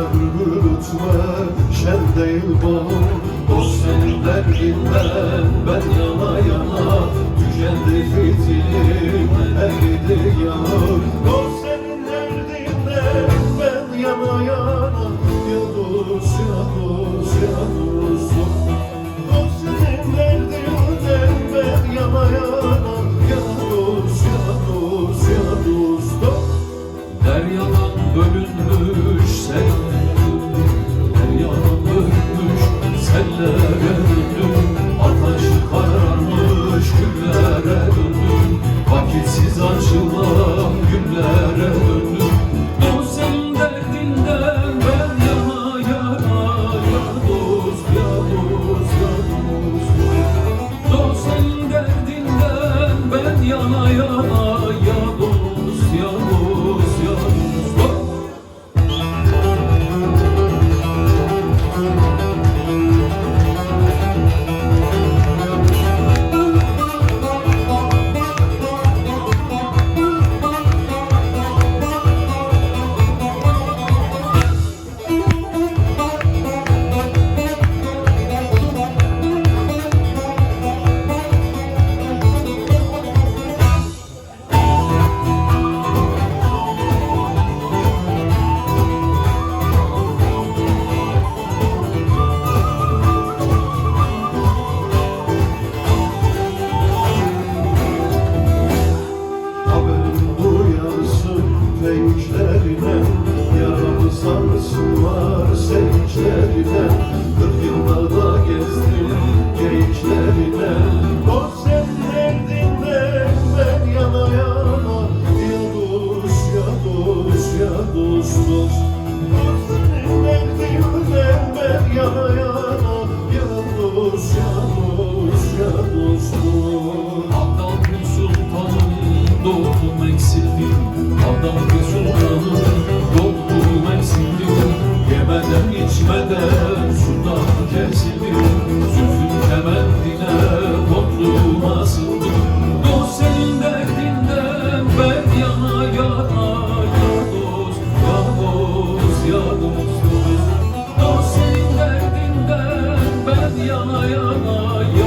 unutma, şen değil bağım. Dost senin derdinden ben yana yana, tükendi fitilim, eridi yanır. Dost senin derdinden ben yana yana, ya dost ya dost ya dost. Dost senin derdinden ben yana yana, ya dost ya dost ya dost. Deryadan bölünmüş sellerim, deryadan bölünmüş sellere döndüm. Ateş kararmış güllere döndüm, vakitsiz açılan günlere döndüm. Dost senin derdinden ben yana yana, ya dost ya dost ya dost. Dost senin derdinden ben yana yana, ya dost ya dost ya dost. Feyişlerine, yaramı sarsınlar sevinçlerine. 40 yıllarda gezdim geyiklerine. Dost senin derdinden ben yana yana, ya dost ya dost ya dost dost. Dost senin derdinden ben yana yana, ya dost ya dost ya dost dost. Abdal bir sultanım doğdum eksildim, Abdal bir sultanım doğdum eksildim. Yemeden içmeden sudan kesildim, zülfün kemendine kondum asıldım. Dost senin derdinden ben yana yana, ya dost ya dost ya dost. Dost senin derdinden ben yana yana, ya